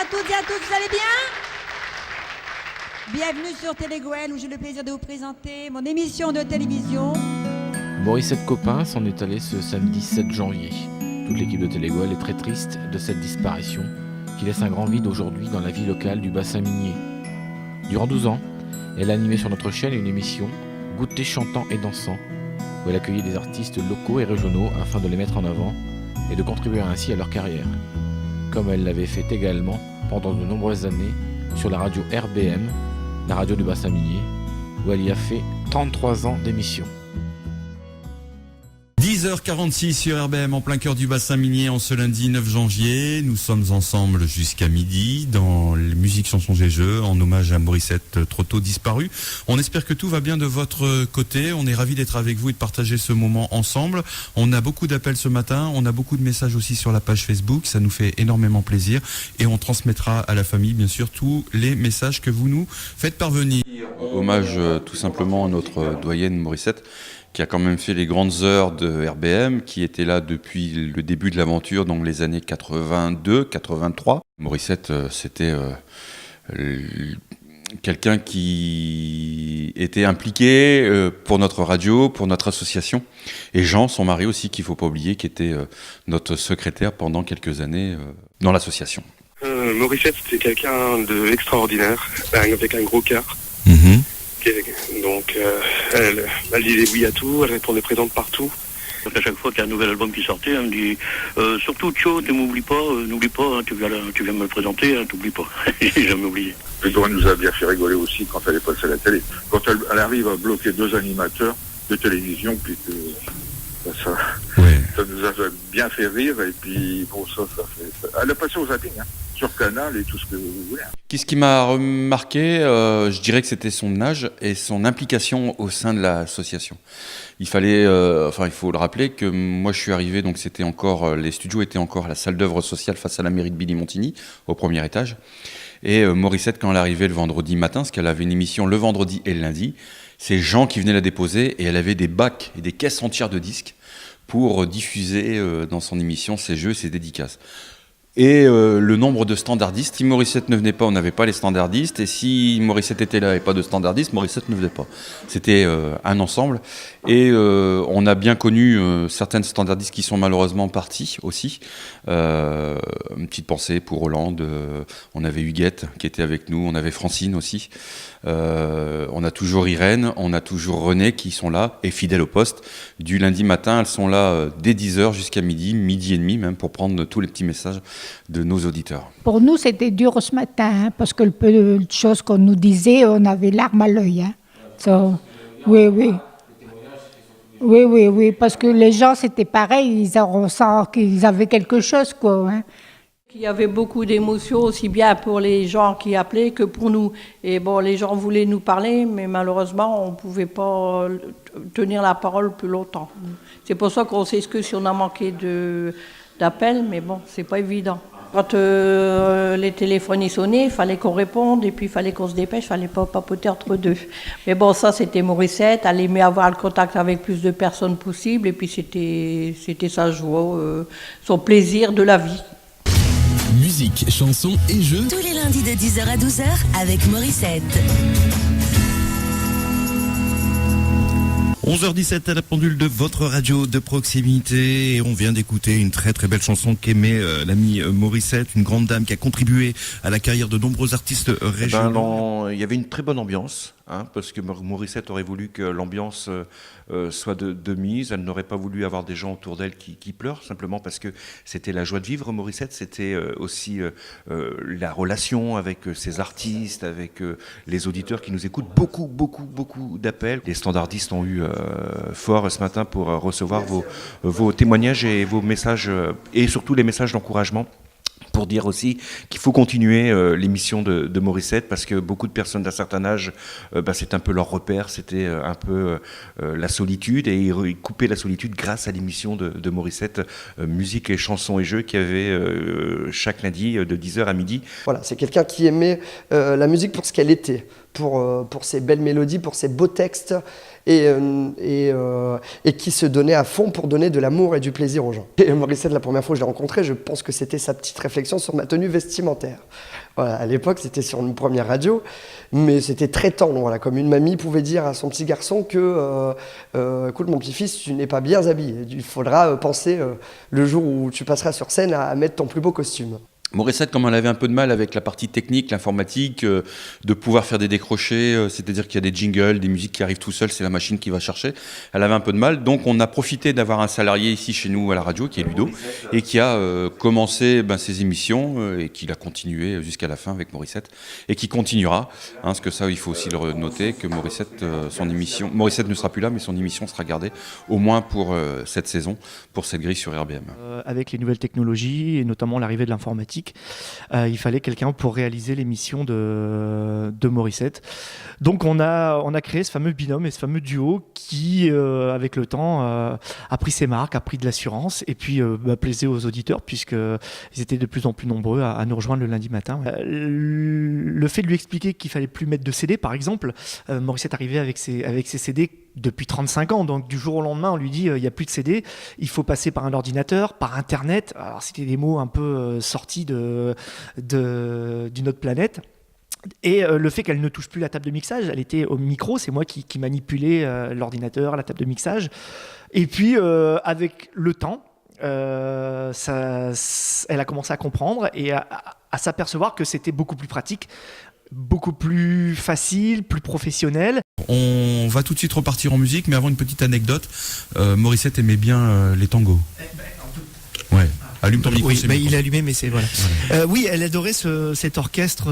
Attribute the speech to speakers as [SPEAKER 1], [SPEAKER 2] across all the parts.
[SPEAKER 1] à toutes et à tous, vous allez bien? Bienvenue sur Télé-Gwen où j'ai le plaisir de vous présenter mon émission de télévision.
[SPEAKER 2] Morissette Copin s'en est allée ce samedi 7 janvier. Toute l'équipe de Télé-Gwen est très triste de cette disparition qui laisse un grand vide aujourd'hui dans la vie locale du bassin minier. Durant 12 ans, elle a animé sur notre chaîne une émission Goûter chantant et dansant où elle accueillait des artistes locaux et régionaux afin de les mettre en avant et de contribuer ainsi à leur carrière. Comme elle l'avait fait également pendant de nombreuses années sur la radio RBM, la radio du bassin minier, où elle y a fait 33 ans d'émission.
[SPEAKER 3] 10h46 sur RBM en plein cœur du bassin minier en ce lundi 9 janvier. Nous sommes ensemble jusqu'à midi dans les musiques, chansons et jeux en hommage à Morissette trop tôt disparue. On espère que tout va bien de votre côté. On est ravis d'être avec vous et de partager ce moment ensemble. On a beaucoup d'appels ce matin. On a beaucoup de messages aussi sur la page Facebook. Ça nous fait énormément plaisir et on transmettra à la famille bien sûr tous les messages que vous nous faites parvenir.
[SPEAKER 4] Hommage tout simplement à notre doyenne Morissette, qui a quand même fait les grandes heures de RBM, qui était là depuis le début de l'aventure, donc les années 82, 83. Morissette, c'était quelqu'un qui était impliqué pour notre radio, pour notre association. Et Jean, son mari aussi, qu'il ne faut pas oublier, qui était notre secrétaire pendant quelques années dans l'association.
[SPEAKER 5] Morissette, c'était quelqu'un d'extraordinaire, avec un gros cœur. Donc, elle disait oui à tout, elle répondait présente partout.
[SPEAKER 6] À chaque fois qu'il y a un nouvel album qui sortait, elle me dit surtout Thio, ne m'oublie pas, n'oublie pas, hein, tu viens me le présenter, hein, t'oublies pas. J'ai jamais oublié.
[SPEAKER 7] Pedro nous a bien fait rigoler aussi quand elle est passée à la télé. Quand elle arrive à bloquer 2 animateurs de télévision, puis que ça nous a bien fait rire, et puis bon, ça fait. Elle est passée au zapping, hein, sur Canal et tout ce que vous voulez.
[SPEAKER 4] Ce qui m'a remarqué, je dirais que c'était son âge et son implication au sein de l'association. Il fallait, il faut le rappeler que moi je suis arrivé, donc c'était encore, les studios étaient encore à la salle d'œuvre sociale face à la mairie de Billy-Montigny, au premier étage. Et Morissette, quand elle arrivait le vendredi matin, parce qu'elle avait une émission le vendredi et le lundi, c'est Jean qui venait la déposer et elle avait des bacs et des caisses entières de disques pour diffuser dans son émission ses jeux et ses dédicaces. Et le nombre de standardistes, si Morissette ne venait pas, on n'avait pas les standardistes, et si Morissette était là et pas de standardistes, Morissette ne venait pas. C'était un ensemble, et on a bien connu certaines standardistes qui sont malheureusement parties aussi. Une petite pensée pour Hollande, on avait Huguette qui était avec nous, on avait Francine aussi, on a toujours Irène, on a toujours René qui sont là, et fidèles au poste. Du lundi matin, elles sont là dès 10h jusqu'à midi et demi même, pour prendre tous les petits messages de nos auditeurs.
[SPEAKER 8] Pour nous, c'était dur ce matin, hein, parce que le peu de choses qu'on nous disait, on avait larmes à l'œil. Hein. So, oui, parce que les gens, c'était pareil, on sent qu'ils avaient quelque chose, quoi. Hein.
[SPEAKER 9] Il y avait beaucoup d'émotions, aussi bien pour les gens qui appelaient que pour nous. Et bon, les gens voulaient nous parler, mais malheureusement, on ne pouvait pas tenir la parole plus longtemps. C'est pour ça qu'on s'excuse si on a manqué d'appels, mais bon, c'est pas évident. Quand les téléphones sonnaient, il fallait qu'on réponde, et puis il fallait qu'on se dépêche, il fallait pas papoter entre deux. Mais bon, ça, c'était Morissette, elle aimait avoir le contact avec plus de personnes possible, et puis c'était sa joie, son plaisir de la vie.
[SPEAKER 10] Musique, chansons et jeux.
[SPEAKER 11] Tous les lundis de 10h à 12h avec Morissette.
[SPEAKER 3] 11h17 à la pendule de votre radio de proximité et on vient d'écouter une très très belle chanson qu'aimait l'ami Morissette, une grande dame qui a contribué à la carrière de nombreux artistes régionaux.
[SPEAKER 12] Il y avait une très bonne ambiance, hein, parce que Morissette aurait voulu que l'ambiance soit de mise. Elle n'aurait pas voulu avoir des gens autour d'elle qui pleurent, simplement parce que c'était la joie de vivre. Morissette, c'était aussi la relation avec ses artistes, avec les auditeurs qui nous écoutent. Beaucoup d'appels. Les standardistes ont eu fort ce matin pour recevoir vos témoignages et vos messages, et surtout les messages d'encouragement. Pour dire aussi qu'il faut continuer l'émission de Morissette, parce que beaucoup de personnes d'un certain âge, c'est un peu leur repère, c'était un peu la solitude, et ils coupaient la solitude grâce à l'émission de Morissette, musique et chansons et jeux, qui avait chaque lundi de 10h à midi.
[SPEAKER 13] Voilà, c'est quelqu'un qui aimait la musique pour ce qu'elle était, pour ses belles mélodies, pour ses beaux textes, et qui se donnait à fond pour donner de l'amour et du plaisir aux gens. Et Morissette, la première fois que je l'ai rencontré, je pense que c'était sa petite réflexion sur ma tenue vestimentaire. Voilà, à l'époque, c'était sur une première radio, mais c'était très tendre. Voilà, comme une mamie pouvait dire à son petit garçon que écoute, mon petit-fils, tu n'es pas bien habillé. Il faudra penser le jour où tu passeras sur scène à mettre ton plus beau costume.
[SPEAKER 4] Morissette, comme elle avait un peu de mal avec la partie technique, l'informatique, de pouvoir faire des décrochés, c'est-à-dire qu'il y a des jingles, des musiques qui arrivent tout seul, c'est la machine qui va chercher. Elle avait un peu de mal, donc on a profité d'avoir un salarié ici chez nous à la radio, qui est Ludo, et qui a commencé ses émissions et qui l'a continué jusqu'à la fin avec Morissette, et qui continuera, parce que ça, il faut aussi le noter, que Morissette, Morissette ne sera plus là, mais son émission sera gardée, au moins pour cette saison, pour cette grille sur RBM.
[SPEAKER 14] Avec les nouvelles technologies, et notamment l'arrivée de l'informatique, il fallait quelqu'un pour réaliser l'émission de Morissette. Donc on a créé ce fameux binôme et ce fameux duo qui, avec le temps, a pris ses marques, a pris de l'assurance et puis plaisait aux auditeurs puisqu'ils étaient de plus en plus nombreux à nous rejoindre le lundi matin. Le fait de lui expliquer qu'il fallait plus mettre de CD, par exemple, Morissette arrivait avec ses CD depuis 35 ans, donc du jour au lendemain on lui dit il n'y a plus de CD, il faut passer par un ordinateur, par internet. Alors c'était des mots un peu sortis d'une autre planète. Et le fait qu'elle ne touche plus la table de mixage, elle était au micro, c'est moi qui manipulais l'ordinateur, la table de mixage. Et puis avec le temps, elle a commencé à comprendre et à s'apercevoir que c'était beaucoup plus pratique, beaucoup plus facile, plus professionnel.
[SPEAKER 3] On va tout de suite repartir en musique, mais avant une petite anecdote, Morissette aimait bien les tangos. Ouais. Allume ton micro.
[SPEAKER 14] Oui, il est allumé, mais c'est voilà. Oui, elle adorait cet orchestre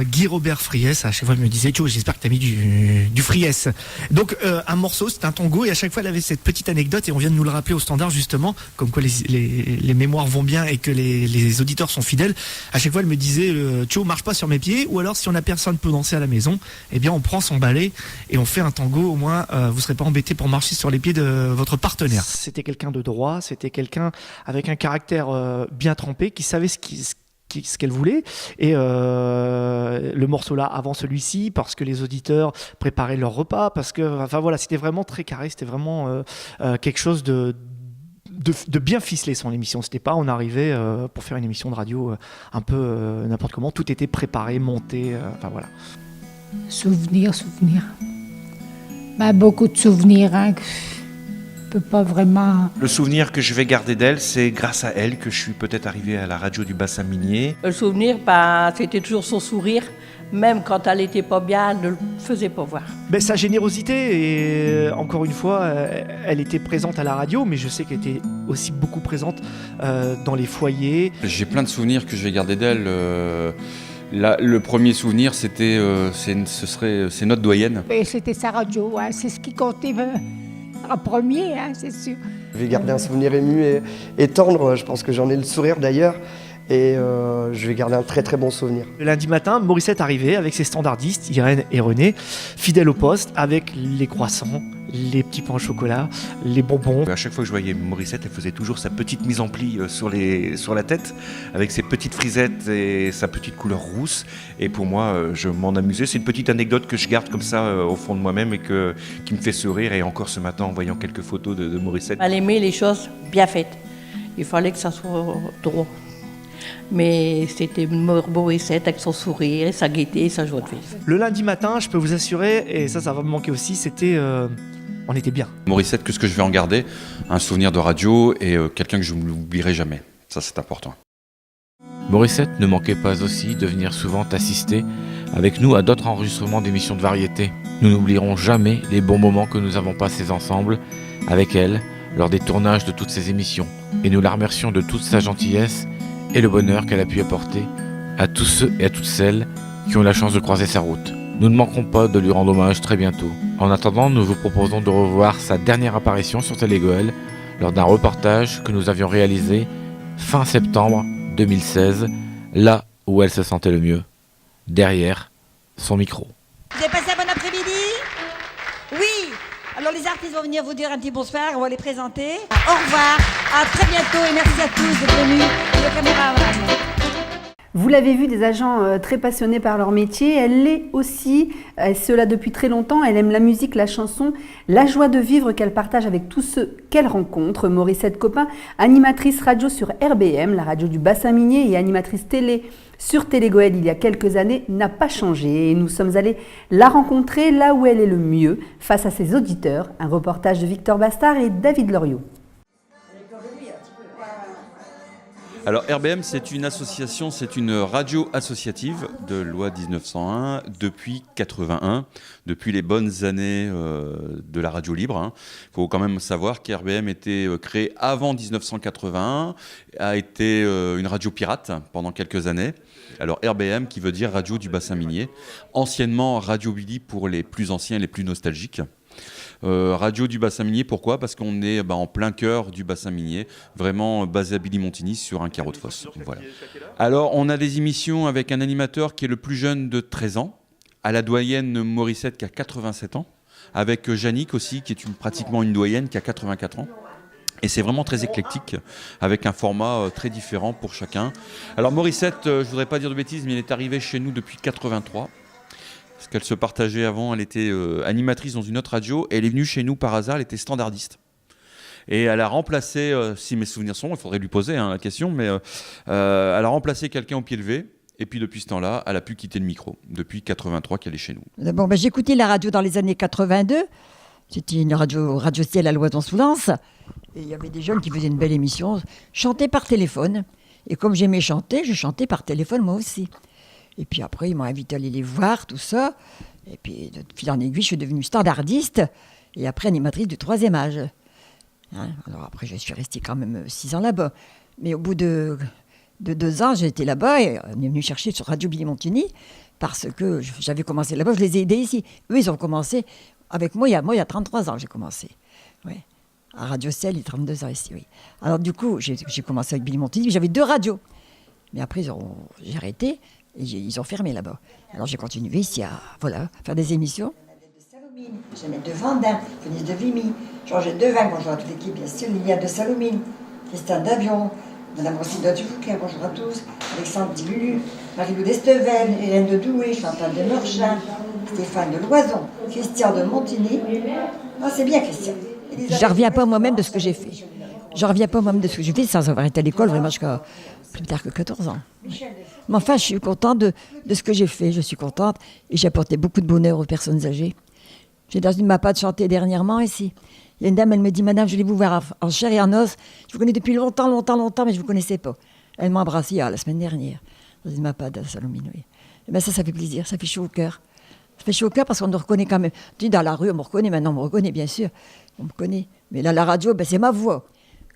[SPEAKER 14] Guy Robert Friès. À chaque fois, elle me disait, Joe, j'espère que tu as mis du Friès. Donc, un morceau, c'est un tango, et à chaque fois, elle avait cette petite anecdote, et on vient de nous le rappeler au standard, justement, comme quoi les mémoires vont bien et que les auditeurs sont fidèles. À chaque fois, elle me disait, Joe, marche pas sur mes pieds, ou alors, si on a personne peut danser à la maison, eh bien, on prend son balai et on fait un tango. Au moins, vous serez pas embêté pour marcher sur les pieds de votre partenaire. C'était quelqu'un de droit, c'était quelqu'un avec un caractère bien trempé, qui savait ce qu'elle voulait, et le morceau là avant celui-ci, parce que les auditeurs préparaient leur repas, parce que enfin voilà, c'était vraiment très carré, c'était vraiment quelque chose de bien ficelé son émission. C'était pas on arrivait pour faire une émission de radio un peu n'importe comment, tout était préparé, monté, enfin voilà.
[SPEAKER 8] Souvenirs. Beaucoup de souvenirs, hein. Pas vraiment.
[SPEAKER 12] Le souvenir que je vais garder d'elle, c'est grâce à elle que je suis peut-être arrivé à la radio du bassin minier.
[SPEAKER 9] Le souvenir, c'était toujours son sourire, même quand elle n'était pas bien, elle ne le faisait pas voir.
[SPEAKER 14] Sa générosité, et encore une fois, elle était présente à la radio, mais je sais qu'elle était aussi beaucoup présente dans les foyers.
[SPEAKER 4] J'ai plein de souvenirs que je vais garder d'elle. Le premier souvenir, c'est notre doyenne.
[SPEAKER 8] Et c'était sa radio, hein, c'est ce qui comptait. En premier, hein, c'est sûr.
[SPEAKER 13] Je vais garder un souvenir ému et tendre, je pense que j'en ai le sourire d'ailleurs, et je vais garder un très très bon souvenir.
[SPEAKER 14] Le lundi matin, Morissette arrivait avec ses standardistes, Irène et René, fidèles au poste, avec les croissants, les petits pains au chocolat, les bonbons.
[SPEAKER 12] À chaque fois que je voyais Morissette, elle faisait toujours sa petite mise en pli sur la tête, avec ses petites frisettes et sa petite couleur rousse. Et pour moi, je m'en amusais. C'est une petite anecdote que je garde comme ça au fond de moi-même et qui me fait sourire. Et encore ce matin, en voyant quelques photos de Morissette.
[SPEAKER 9] Elle aimait les choses bien faites. Il fallait que ça soit droit. Mais c'était Morissette avec son sourire, sa gaieté, sa joie de vivre.
[SPEAKER 14] Le lundi matin, je peux vous assurer, et ça va me manquer aussi, c'était... on était bien.
[SPEAKER 4] Morissette, qu'est-ce que je vais en garder? Un souvenir de radio et quelqu'un que je ne l'oublierai jamais. Ça, c'est important.
[SPEAKER 2] Morissette ne manquait pas aussi de venir souvent assister avec nous à d'autres enregistrements d'émissions de variété. Nous n'oublierons jamais les bons moments que nous avons passés ensemble avec elle lors des tournages de toutes ces émissions. Et nous la remercions de toute sa gentillesse et le bonheur qu'elle a pu apporter à tous ceux et à toutes celles qui ont la chance de croiser sa route. Nous ne manquerons pas de lui rendre hommage très bientôt. En attendant, nous vous proposons de revoir sa dernière apparition sur Télégoël lors d'un reportage que nous avions réalisé fin septembre 2016, là où elle se sentait le mieux, derrière son micro.
[SPEAKER 1] Vous avez passé un bon après-midi? Oui. Alors les artistes vont venir vous dire un petit bonsoir, on va les présenter. Au revoir, à très bientôt et merci à tous d'être venus. Le caméraman.
[SPEAKER 15] Vous l'avez vu, des agents très passionnés par leur métier. Elle l'est aussi, cela depuis très longtemps. Elle aime la musique, la chanson, la joie de vivre qu'elle partage avec tous ceux qu'elle rencontre. Morissette Copin, animatrice radio sur RBM, la radio du bassin minier, et animatrice télé sur Télégoël il y a quelques années, n'a pas changé. Et nous sommes allés la rencontrer là où elle est le mieux, face à ses auditeurs. Un reportage de Victor Bastard et David Loriot.
[SPEAKER 4] Alors RBM, c'est une association, c'est une radio associative de loi 1901 depuis 81, depuis les bonnes années de la radio libre. Il faut quand même savoir qu'RBM était créée avant 1981, a été une radio pirate pendant quelques années. Alors RBM qui veut dire Radio du Bassin Minier, anciennement Radio Billy pour les plus anciens et les plus nostalgiques. Radio du bassin minier, pourquoi ? Parce qu'on est en plein cœur du bassin minier, vraiment basé à Billy-Montigny sur un carreau de fosse. Voilà. Alors on a des émissions avec un animateur qui est le plus jeune de 13 ans, à la doyenne Morissette qui a 87 ans, avec Yannick aussi qui est pratiquement une doyenne qui a 84 ans. Et c'est vraiment très éclectique, avec un format très différent pour chacun. Alors Morissette, je ne voudrais pas dire de bêtises, mais elle est arrivée chez nous depuis 83. Parce qu'elle se partageait avant, elle était animatrice dans une autre radio, et elle est venue chez nous par hasard, elle était standardiste. Et elle a remplacé, si mes souvenirs sont, il faudrait lui poser la question, mais elle a remplacé quelqu'un au pied levé, et puis depuis ce temps-là, elle a pu quitter le micro, depuis 83 qu'elle est chez nous.
[SPEAKER 1] Bon, j'écoutais la radio dans les années 82, c'était une radio ciel à Loison-sous-Lens, et il y avait des jeunes qui faisaient une belle émission, chantaient par téléphone, et comme j'aimais chanter, je chantais par téléphone moi aussi. Et puis après, ils m'ont invité à aller les voir, tout ça. Et puis, de fil en aiguille, je suis devenue standardiste. Et après, animatrice du 3e âge. Alors après, je suis restée quand même 6 ans là-bas. Mais au bout de 2 ans, j'ai été là-bas et on est venu chercher sur Radio Billy-Montigny parce que j'avais commencé là-bas, je les ai aidés ici. Eux, ils ont commencé avec moi, il y a 33 ans que j'ai commencé. Oui. À Radio Ciel, il y a 32 ans ici, oui. Alors du coup, j'ai commencé avec Billy-Montigny. J'avais 2 radios. Mais après, j'ai arrêté. Et ils ont fermé là-bas. Alors j'ai continué ici à faire des émissions. Jeannette de Vendin, Venise de Vimy, Georgette de Vin, bonjour à toute l'équipe, bien sûr, Liliane de Salomine, Christine Davion, Madame Rossida Dufouquet, bonjour à tous, Alexandre Dilulu, Marie-Lou d'Esteven, Hélène de Douai, Chantal de Meurchin, Stéphane de Loison, Christian de Montigny. Ah, c'est bien, Christian. Je ne reviens pas moi-même de ce que j'ai fait. Je ne reviens pas moi-même de ce que j'ai fait sans avoir été à l'école vraiment jusqu'à plus tard que 14 ans. Mais enfin, je suis contente de ce que j'ai fait. Je suis contente et j'ai apporté beaucoup de bonheur aux personnes âgées. J'ai dans une MAPA de chanter dernièrement ici. Il y a une dame, elle me dit, madame, je voulais vous voir en chair et en os. Je vous connais depuis longtemps, mais je ne vous connaissais pas. Elle m'a embrassée la semaine dernière dans une MAPA de Salomine. Oui. Et bien ça fait plaisir, ça fait chaud au cœur. Ça fait chaud au cœur parce qu'on nous reconnaît quand même. Tu dis, dans la rue, on me reconnaît, maintenant on me reconnaît, bien sûr. On me connaît. Mais là, la radio, c'est ma voix.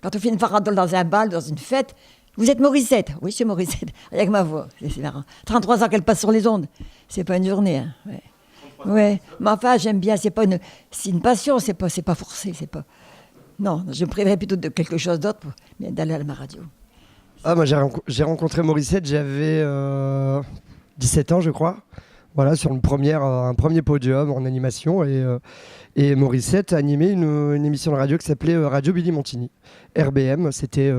[SPEAKER 1] Quand on fait une farandole dans un bal, dans une fête, vous êtes Morissette ? Oui, je suis Morissette, avec ma voix. C'est marrant. 33 ans qu'elle passe sur les ondes. C'est pas une journée. Hein. Ouais. Mais enfin, j'aime bien. C'est une passion. C'est pas forcé. C'est pas. Non, je me priverais plutôt de quelque chose d'autre d'aller à ma radio.
[SPEAKER 13] Ah, moi, j'ai rencontré Morissette. J'avais 17 ans, je crois. Voilà, sur un premier podium en animation. Et Morissette a animé une émission de radio qui s'appelait Radio Billy-Montigny. RBM, c'était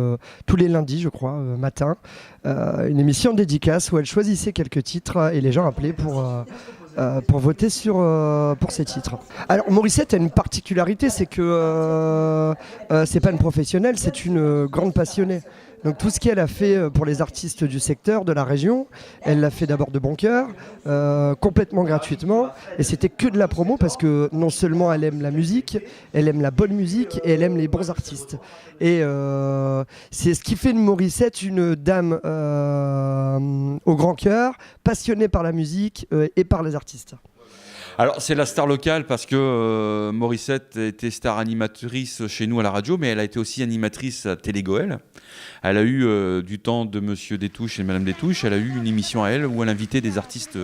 [SPEAKER 13] tous les lundis, je crois, matin. Une émission dédicace où elle choisissait quelques titres et les gens appelaient pour voter pour ces titres. Alors Morissette a une particularité, c'est que c'est pas une professionnelle, c'est une grande passionnée. Donc tout ce qu'elle a fait pour les artistes du secteur, de la région, elle l'a fait d'abord de bon cœur, complètement gratuitement. Et c'était que de la promo parce que non seulement elle aime la musique, elle aime la bonne musique et elle aime les bons artistes. Et c'est ce qui fait de Morissette une dame au grand cœur, passionnée par la musique et par les artistes.
[SPEAKER 4] Alors c'est la star locale parce que Morissette était star animatrice chez nous à la radio, mais elle a été aussi animatrice à Télégoël. Elle a eu du temps de Monsieur Détouche et Madame Détouche, elle a eu une émission à elle où elle invitait des artistes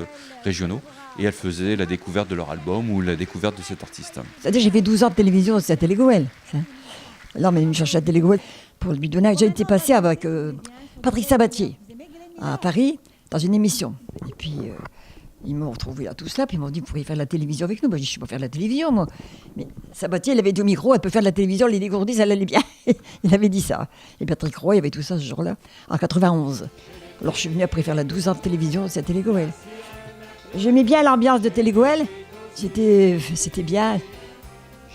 [SPEAKER 4] régionaux et elle faisait la découverte de leur album ou la découverte de cet artiste.
[SPEAKER 1] C'est-à-dire j'ai fait 12 ans de télévision aussi à Télégoël. Là on m'a cherché à Télégoël pour le bidonnage. J'ai été passé avec Patrick Sabatier à Paris dans une émission. Et puis... ils m'ont retrouvé là, tout cela, puis ils m'ont dit, vous pourriez faire de la télévision avec nous. Moi, je dis, je ne sais pas faire de la télévision, moi. Mais Sabatier, il avait dit au micro, elle peut faire de la télévision, les dégourdis, ça allait bien. Il avait dit ça. Et Patrick Roy, il y avait tout ça ce jour-là, en 91. Alors je suis venue après faire la 12 ans de télévision, c'est à Télégoël. J'aimais bien l'ambiance de Télégoël. C'était bien.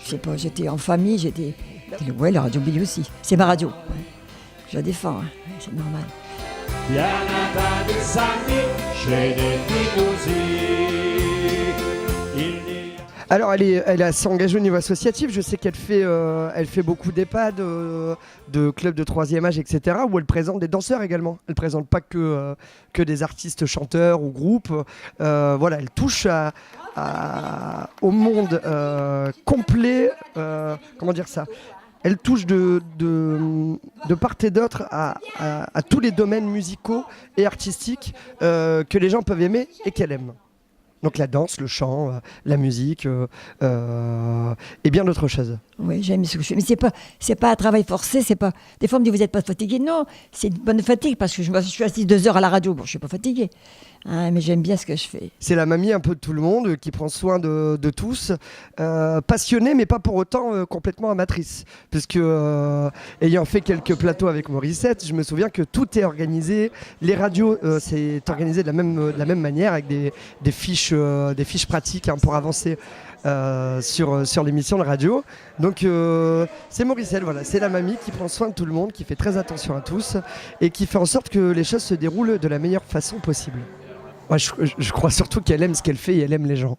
[SPEAKER 1] Je sais pas, j'étais en famille, j'étais... Télégoël, la radio Billy aussi. C'est ma radio. Je la défends, hein. C'est normal.
[SPEAKER 13] Alors, elle s'est engagée au niveau associatif. Je sais qu'elle fait beaucoup d'EHPAD, de clubs de 3e âge, etc., où elle présente des danseurs également. Elle ne présente pas que des artistes chanteurs ou groupes. Voilà, elle touche au monde complet. Comment dire ça ? Elle touche de part et d'autre à tous les domaines musicaux et artistiques que les gens peuvent aimer et qu'elle aime. Donc la danse, le chant, la musique et bien d'autres choses.
[SPEAKER 1] Oui, j'aime ce que je fais. Mais c'est pas un travail forcé, c'est pas... Des fois on me dit vous n'êtes pas fatigué. Non, c'est une bonne fatigue parce que je suis assise 2 heures à la radio. Bon, je suis pas fatiguée. Hein, mais j'aime bien ce que je fais.
[SPEAKER 13] C'est la mamie un peu de tout le monde qui prend soin de tous. Passionnée mais pas pour autant complètement amatrice. Puisque ayant fait quelques plateaux avec Morissette, je me souviens que tout est organisé. Les radios, c'est organisé de la même manière avec des fiches pratiques pour avancer sur l'émission de radio. Donc c'est Morissette, voilà, c'est la mamie qui prend soin de tout le monde, qui fait très attention à tous et qui fait en sorte que les choses se déroulent de la meilleure façon possible. Moi, je crois surtout qu'elle aime ce qu'elle fait et elle aime les gens.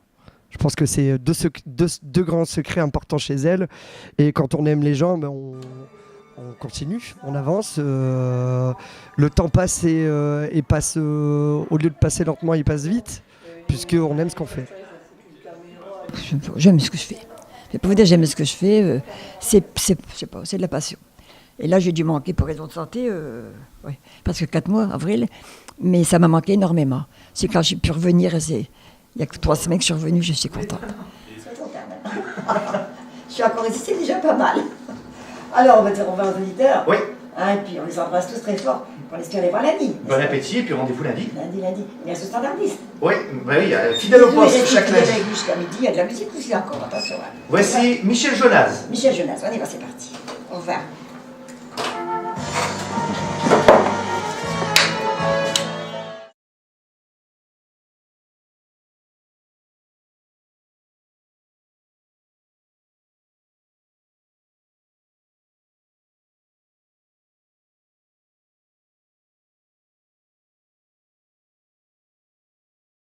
[SPEAKER 13] Je pense que c'est deux grands secrets importants chez elle. Et quand on aime les gens, ben on continue, on avance. Le temps passe et passe, au lieu de passer lentement, il passe vite, puisqu'on aime ce qu'on fait.
[SPEAKER 1] J'aime ce que je fais. Je vais pas vous dire j'aime ce que je fais. Je sais pas, c'est de la passion. Et là, j'ai dû manquer pour raison de santé, presque 4 mois, avril. Mais ça m'a manqué énormément. C'est quand j'ai pu revenir, il y a que 3 semaines que je suis revenue, je suis contente. Je suis encore ici, c'est déjà pas mal. Alors, on va dire au revoir aux auditeurs.
[SPEAKER 16] Oui.
[SPEAKER 1] Hein, et puis, on les embrasse tous très fort. On espère les voir lundi.
[SPEAKER 16] Bon appétit et puis rendez-vous lundi.
[SPEAKER 1] Lundi. Bien sûr, standardiste.
[SPEAKER 16] Oui, bah oui, fidèle au poste chaque lundi.
[SPEAKER 1] Jusqu'à midi, il y a de la musique aussi encore, attention. Hein.
[SPEAKER 16] Voici Michel Jonas.
[SPEAKER 1] Michel Jonas, on y va, c'est parti. Au revoir.